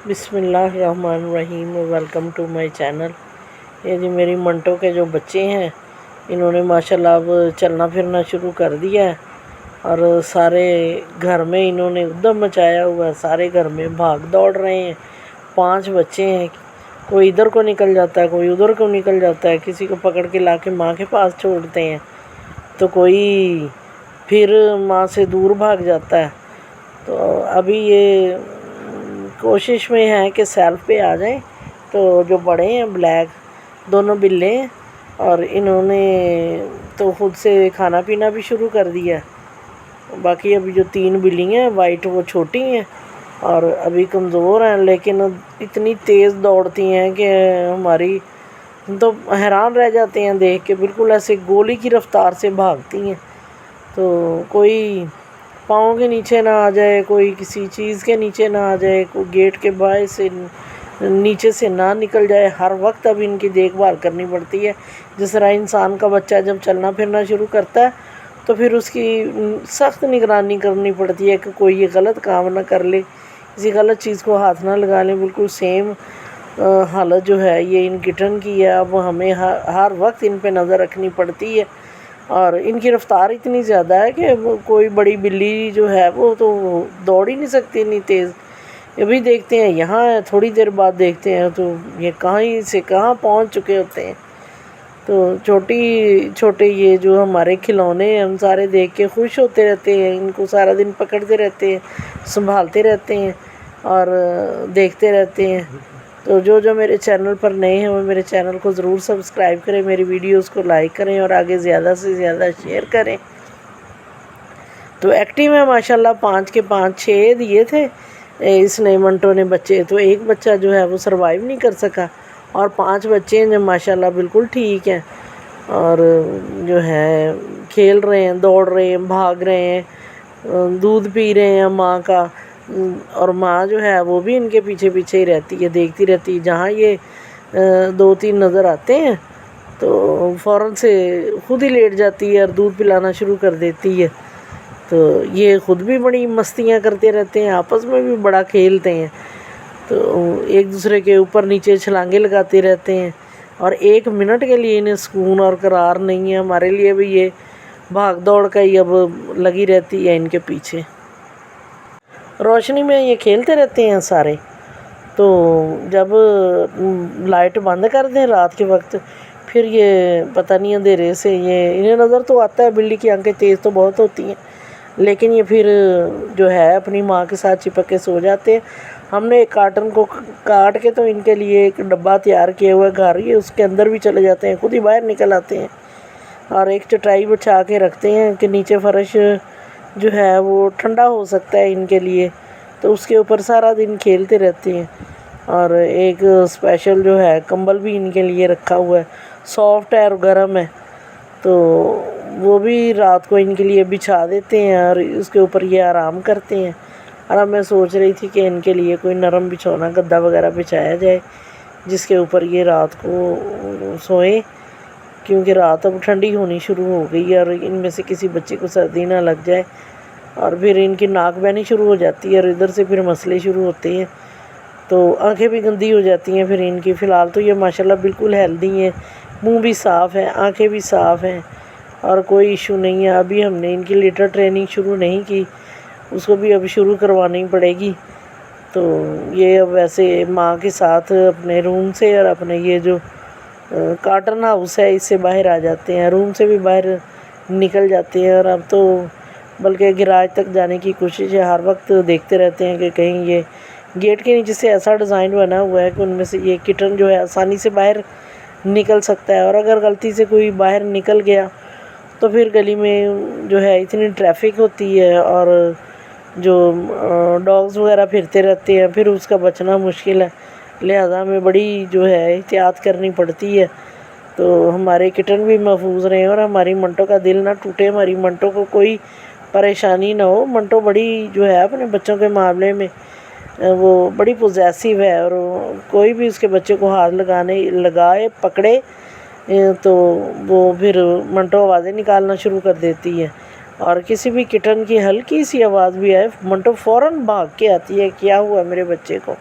बिस्मिल्लाहिर्रहमानिर्रहीम। Welcome to my channel. ये जी मेरी मंटो के जो बच्चे हैं, इन्होंने माशाल्लाह अब चलना फिरना शुरू कर दिया है और सारे घर में इन्होंने उद्दम मचाया हुआ है। सारे घर में भाग दौड़ रहे हैं। 5 बच्चे हैं, कोई इधर को निकल जाता है, कोई उधर को निकल जाता है, किसी को पकड़ के ला के माँ के पास छोड़ते हैं तो कोई फिर माँ से दूर भाग जाता है। तो अभी ये कोशिश में है कि सेल्फ पे आ जाएं। तो जो बड़े हैं ब्लैक दोनों बिल्ले हैं और इन्होंने तो खुद से खाना पीना भी शुरू कर दिया है। बाकी अभी जो 3 बिल्ली हैं वाइट वो छोटी हैं और अभी कमज़ोर हैं, लेकिन इतनी तेज़ दौड़ती हैं कि हमारी तो हैरान रह जाते हैं देख के। बिल्कुल ऐसे गोली की रफ्तार से भागती हैं। तो कोई पाँव के नीचे ना आ जाए, कोई किसी चीज़ के नीचे ना आ जाए, कोई गेट के बाहर से नीचे से ना निकल जाए। हर वक्त अब इनकी देखभाल करनी पड़ती है। जिस तरह इंसान का बच्चा जब चलना फिरना शुरू करता है तो फिर उसकी सख्त निगरानी करनी पड़ती है कि कोई ये गलत काम ना कर ले, किसी गलत चीज़ को हाथ ना लगा ले। बिल्कुल सेम हालत जो है ये इन किटन की है। अब हमें हर वक्त इन पे नज़र रखनी पड़ती है और इनकी रफ़्तार इतनी ज़्यादा है कि कोई बड़ी बिल्ली जो है वो तो दौड़ ही नहीं सकती इतनी तेज़। अभी देखते हैं यहाँ है, थोड़ी देर बाद देखते हैं तो ये कहाँ से कहाँ पहुँच चुके होते हैं। तो छोटे ये जो हमारे खिलौने हम सारे देख के खुश होते रहते हैं। इनको सारा दिन पकड़ते रहते हैं, संभालते रहते हैं और देखते रहते हैं। तो जो मेरे चैनल पर नए हैं वो मेरे चैनल को ज़रूर सब्सक्राइब करें, मेरी वीडियोस को लाइक करें और आगे ज़्यादा से ज़्यादा शेयर करें। तो एक्टिव है माशाल्लाह, 5 के 5 6 दिए थे इसने मंटो ने बच्चे। तो एक बच्चा जो है वो सरवाइव नहीं कर सका और 5 बच्चे हैं जो माशाल्लाह बिल्कुल ठीक हैं और जो है खेल रहे हैं, दौड़ रहे हैं, भाग रहे हैं, दूध पी रहे हैं माँ का। और माँ जो है वो भी इनके पीछे पीछे ही रहती है, देखती रहती है। जहाँ ये 2-3 नज़र आते हैं तो फ़ौरन से खुद ही लेट जाती है और दूध पिलाना शुरू कर देती है। तो ये ख़ुद भी बड़ी मस्तियाँ करते रहते हैं, आपस में भी बड़ा खेलते हैं। तो एक दूसरे के ऊपर नीचे छलांगे लगाते रहते हैं और 1 मिनट के लिए इन्हें सुकून और करार नहीं है। हमारे लिए भी ये भाग दौड़ का ही अब लगी रहती है इनके पीछे। रोशनी में ये खेलते रहते हैं सारे। तो जब लाइट बंद कर दें रात के वक्त फिर ये पता नहीं अंधेरे से ये इन्हें नज़र तो आता है। बिल्ली की आंखें तेज़ तो बहुत होती हैं, लेकिन ये फिर जो है अपनी माँ के साथ चिपक के सो जाते हैं। हमने एक कार्टन को काट के तो इनके लिए एक डब्बा तैयार किया हुआ है घर, ये उसके अंदर भी चले जाते हैं, खुद ही बाहर निकल आते हैं। और एक चटाई बिछा के रखते हैं कि नीचे फर्श जो है वो ठंडा हो सकता है इनके लिए, तो उसके ऊपर सारा दिन खेलते रहते हैं। और एक स्पेशल जो है कंबल भी इनके लिए रखा हुआ है, सॉफ्ट है और गर्म है, तो वो भी रात को इनके लिए बिछा देते हैं और उसके ऊपर ये आराम करते हैं। और अब मैं सोच रही थी कि इनके लिए कोई नरम बिछौना गद्दा वगैरह बिछाया जाए जिसके ऊपर ये रात को सोएं, क्योंकि रात अब ठंडी होनी शुरू हो गई है और इनमें से किसी बच्चे को सर्दी ना लग जाए। और फिर इनकी नाक बहनी शुरू हो जाती है और इधर से फिर मसले शुरू होते हैं, तो आंखें भी गंदी हो जाती हैं फिर इनकी। फ़िलहाल तो ये माशाल्लाह बिल्कुल हेल्दी हैं, मुंह भी साफ़ है, आंखें भी साफ़ हैं और कोई इशू नहीं है। अभी हमने इनकी लिटर ट्रेनिंग शुरू नहीं की, उसको भी अब शुरू करवानी पड़ेगी। तो ये अब वैसे माँ के साथ अपने रूम से और अपने ये जो कार्टन हाउस है इससे बाहर आ जाते हैं, रूम से भी बाहर निकल जाते हैं। और अब तो बल्कि गैराज तक जाने की कोशिश है, हर वक्त देखते रहते हैं कि कहीं ये गेट के नीचे से ऐसा डिज़ाइन बना हुआ है कि उनमें से ये किटन जो है आसानी से बाहर निकल सकता है। और अगर गलती से कोई बाहर निकल गया तो फिर गली में जो है इतनी ट्रैफिक होती है और जो डॉग्स वगैरह फिरते रहते हैं, फिर उसका बचना मुश्किल है। लिहाजा हमें बड़ी जो है एहतियात करनी पड़ती है तो हमारे किटन भी महफूज रहें और हमारी मंटो का दिल ना टूटे, हमारी मंटो को कोई परेशानी ना हो। मंटो बड़ी जो है अपने बच्चों के मामले में वो बड़ी पॉजेसिव है और कोई भी उसके बच्चे को हाथ लगाए पकड़े तो वो फिर मंटो आवाज़ें निकालना शुरू कर देती है। और किसी भी किटन की हल्की सी आवाज़ भी आए मंटो फ़ौरन भाग के आती है, क्या हुआ मेरे बच्चे को।